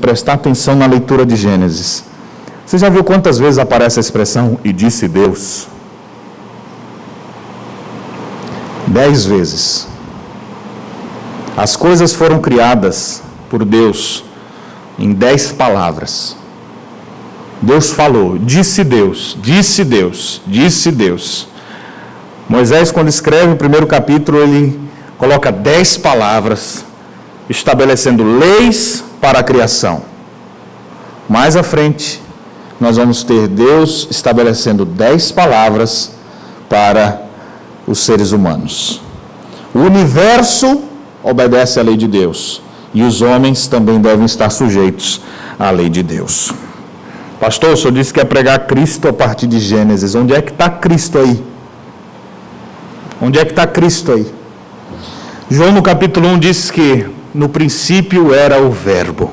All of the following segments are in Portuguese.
prestar atenção na leitura de Gênesis. Você já viu quantas vezes aparece a expressão, e disse Deus? 10 vezes. As coisas foram criadas por Deus em 10 palavras. Deus falou, disse Deus, disse Deus, disse Deus. Moisés, quando escreve o primeiro capítulo, ele coloca 10 palavras, estabelecendo leis para a criação. Mais à frente, nós vamos ter Deus estabelecendo 10 palavras para os seres humanos. O universo obedece à lei de Deus, e os homens também devem estar sujeitos à lei de Deus. Pastor, o senhor disse que ia pregar Cristo a partir de Gênesis. Onde é que está Cristo aí? Onde é que está Cristo aí? João no capítulo 1 diz que no princípio era o verbo,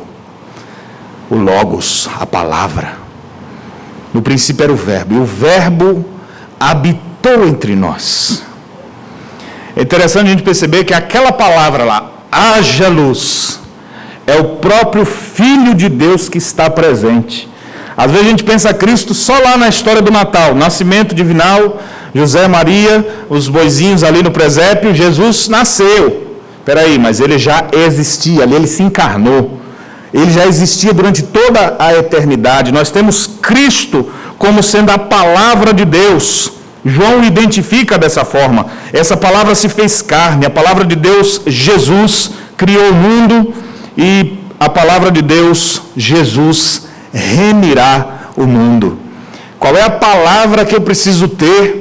o Logos, a palavra. No princípio era o verbo, e o verbo habitou entre nós. É interessante a gente perceber que aquela palavra lá, haja luz, é o próprio Filho de Deus que está presente. Às vezes a gente pensa Cristo só lá na história do Natal, nascimento divinal, José, Maria, os boizinhos ali no presépio, Jesus nasceu. Espera aí, mas ele já existia ali, ele se encarnou. Ele já existia durante toda a eternidade. Nós temos Cristo como sendo a palavra de Deus. João o identifica dessa forma. Essa palavra se fez carne, a palavra de Deus, Jesus, criou o mundo, e a palavra de Deus, Jesus, remirá o mundo. Qual é a palavra que eu preciso ter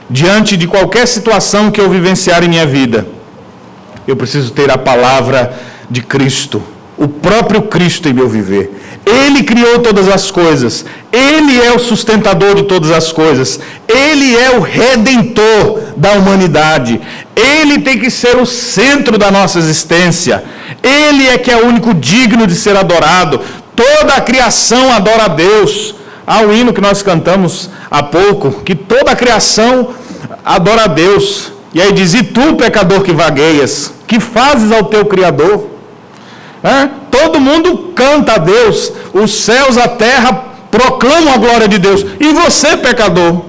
diante de qualquer situação que eu vivenciar em minha vida? Eu preciso ter a palavra de Cristo, o próprio Cristo em meu viver. Ele criou todas as coisas, Ele é o sustentador de todas as coisas, Ele é o redentor da humanidade, Ele tem que ser o centro da nossa existência, Ele é que é o único digno de ser adorado. Toda a criação adora a Deus. Há um hino que nós cantamos há pouco, que toda a criação adora a Deus. E aí diz, e tu, pecador que vagueias, que fazes ao teu Criador? Todo mundo canta a Deus, os céus, a terra proclamam a glória de Deus. E você, pecador?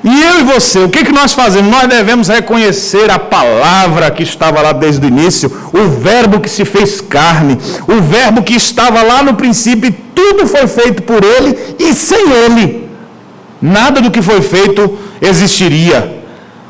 E eu e você, o que nós fazemos? Nós devemos reconhecer a palavra que estava lá desde o início, o verbo que se fez carne, o verbo que estava lá no princípio, e tudo foi feito por Ele, e sem Ele, nada do que foi feito existiria.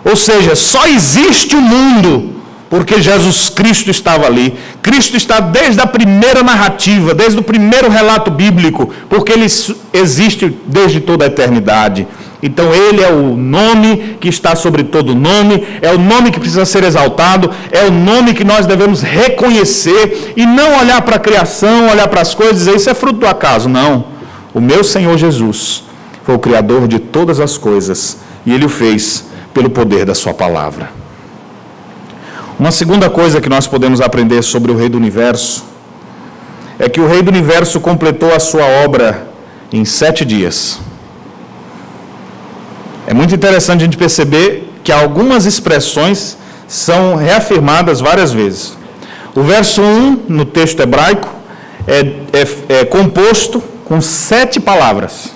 Ou seja, só existe o mundo porque Jesus Cristo estava ali. Cristo está desde a primeira narrativa, desde o primeiro relato bíblico, porque Ele existe desde toda a eternidade. Então Ele é o nome que está sobre todo nome, é o nome que precisa ser exaltado, é o nome que nós devemos reconhecer e não olhar para a criação, olhar para as coisas e dizer, isso é fruto do acaso. Não, o meu Senhor Jesus foi o Criador de todas as coisas e Ele o fez pelo poder da sua palavra. Uma segunda coisa que nós podemos aprender sobre o Rei do Universo é que o Rei do Universo completou a sua obra em 7 dias. É muito interessante a gente perceber que algumas expressões são reafirmadas várias vezes. O verso 1, no texto hebraico, é composto com 7 palavras.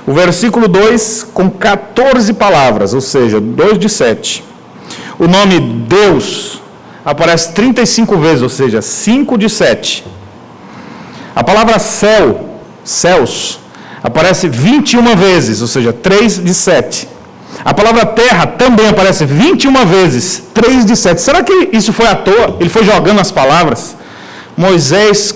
O versículo 2, com 14 palavras, ou seja, 2 de 7. O nome Deus aparece 35 vezes, ou seja, 5 de 7. A palavra céu, céus, aparece 21 vezes, ou seja, 3 de 7. A palavra terra também aparece 21 vezes, 3 de 7. Será que isso foi à toa? Ele foi jogando as palavras? Moisés,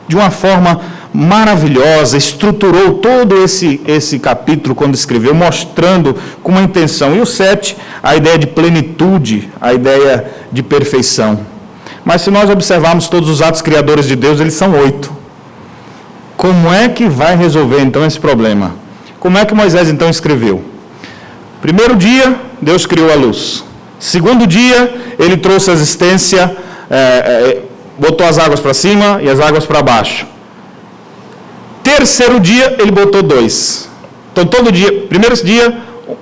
de uma forma maravilhosa, estruturou todo esse capítulo quando escreveu, mostrando com uma intenção. E o 7, a ideia de plenitude, a ideia de perfeição. Mas se nós observarmos todos os atos criadores de Deus, eles são 8. Como é que vai resolver então esse problema? Como é que Moisés então escreveu? Primeiro dia, Deus criou a luz. Segundo dia, Ele trouxe a existência, botou as águas para cima e as águas para baixo. Terceiro dia, Ele botou 2. Então, todo dia, primeiro dia,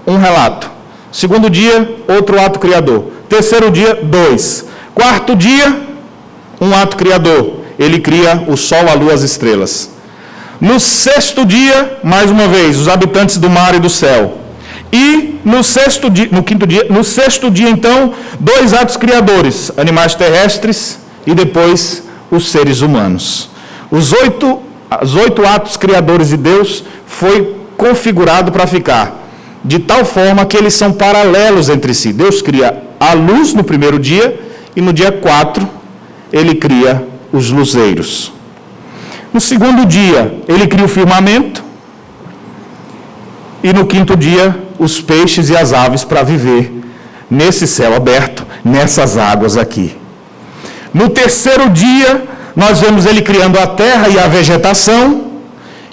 um relato. Segundo dia, outro ato criador. Terceiro dia, 2. Quarto dia, um ato criador. ele cria o sol, a lua, as estrelas. No sexto dia, mais uma vez, os habitantes do mar e do céu. E no sexto dia, então, 2 atos criadores, animais terrestres e depois os seres humanos. Os 8 atos criadores de Deus foi configurado para ficar de tal forma que eles são paralelos entre si. Deus cria a luz no primeiro dia e no dia 4 ele cria os luzeiros. No segundo dia ele cria o firmamento e no 5º dia os peixes e as aves para viver nesse céu aberto, nessas águas aqui. No terceiro dia nós vemos ele criando a terra e a vegetação.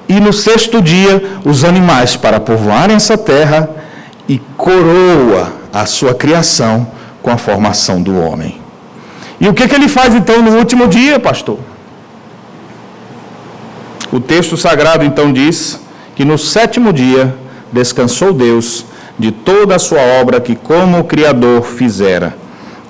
E no sexto dia, os animais para povoarem essa terra e coroa a sua criação com a formação do homem. E o que ele faz então no último dia, pastor? O texto sagrado então diz que no 7º dia descansou Deus de toda a sua obra que como Criador fizera.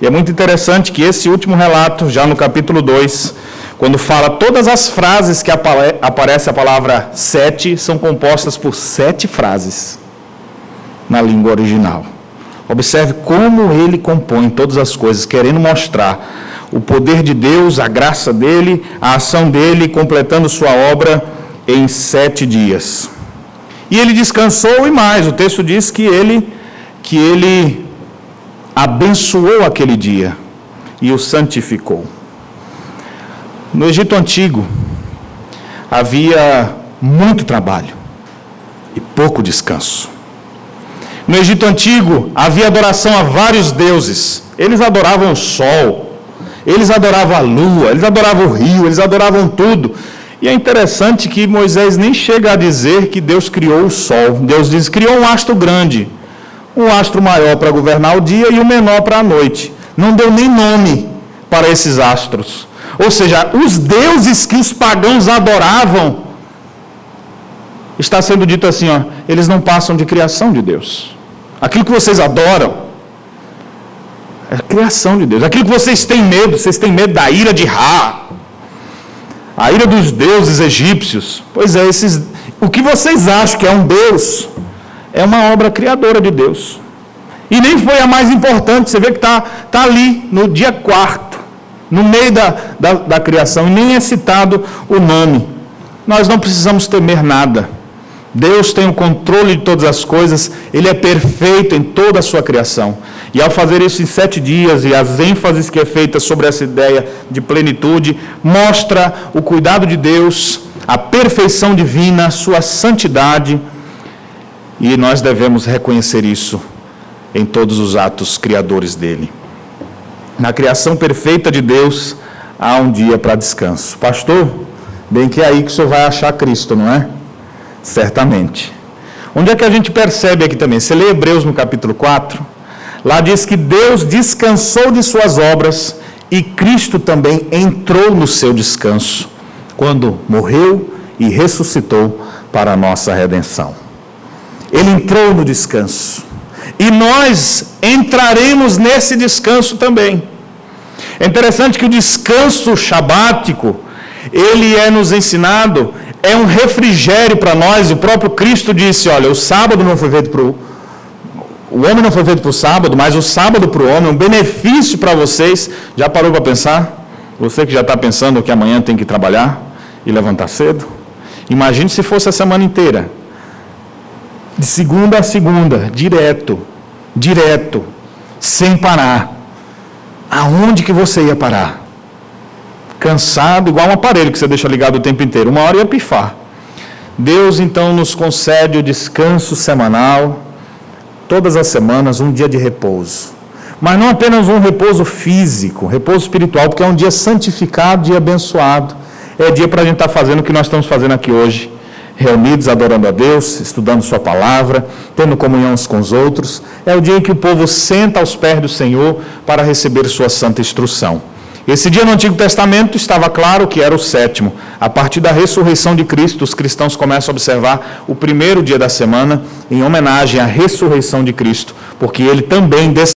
E é muito interessante que esse último relato, já no capítulo 2, quando fala todas as frases que aparece a palavra 7, são compostas por 7 frases na língua original. Observe como ele compõe todas as coisas, querendo mostrar o poder de Deus, a graça dele, a ação dele, completando sua obra em 7 dias. E ele descansou e mais, o texto diz que ele abençoou aquele dia e o santificou. No Egito Antigo, havia muito trabalho e pouco descanso. No Egito Antigo, havia adoração a vários deuses. Eles adoravam o sol, eles adoravam a lua, eles adoravam o rio, eles adoravam tudo. E é interessante que Moisés nem chega a dizer que Deus criou o sol. Deus diz que criou um astro grande, um astro maior para governar o dia e o menor para a noite. Não deu nem nome para esses astros. Ou seja, os deuses que os pagãos adoravam, está sendo dito assim, eles não passam de criação de Deus. Aquilo que vocês adoram é a criação de Deus. Aquilo que vocês têm medo da ira de Ra, a ira dos deuses egípcios. Pois é, o que vocês acham que é um Deus, é uma obra criadora de Deus. E nem foi a mais importante, você vê que está ali no dia 4º. No meio da criação, e nem é citado o nome. Nós não precisamos temer nada. Deus tem o controle de todas as coisas, Ele é perfeito em toda a sua criação. E ao fazer isso em 7 dias, e as ênfases que é feita sobre essa ideia de plenitude, mostra o cuidado de Deus, a perfeição divina, a sua santidade, e nós devemos reconhecer isso em todos os atos criadores dele. Na criação perfeita de Deus, há um dia para descanso. Pastor, bem que é aí que o senhor vai achar Cristo, não é? Certamente. Onde é que a gente percebe aqui também? Você lê Hebreus no capítulo 4, lá diz que Deus descansou de suas obras e Cristo também entrou no seu descanso, quando morreu e ressuscitou para a nossa redenção. Ele entrou no descanso. E nós entraremos nesse descanso também. É interessante que o descanso shabático, ele é nos ensinado, é um refrigério para nós. O próprio Cristo disse, olha, o sábado não foi feito para o homem não foi feito para o sábado, mas o sábado para o homem, um benefício para vocês. Já parou para pensar? Você que já está pensando que amanhã tem que trabalhar e levantar cedo? Imagine se fosse a semana inteira. De segunda a segunda, direto, sem parar. Aonde que você ia parar? Cansado, igual um aparelho que você deixa ligado o tempo inteiro. Uma hora ia pifar. Deus então nos concede o descanso semanal, todas as semanas, um dia de repouso. Mas não apenas um repouso físico, repouso espiritual, porque é um dia santificado e abençoado. É dia para a gente estar fazendo o que nós estamos fazendo aqui hoje. Reunidos, adorando a Deus, estudando sua palavra, tendo comunhão uns com os outros. É o dia em que o povo senta aos pés do Senhor para receber sua santa instrução. Esse dia no Antigo Testamento estava claro que era o 7º. A partir da ressurreição de Cristo, os cristãos começam a observar o primeiro dia da semana em homenagem à ressurreição de Cristo, porque ele também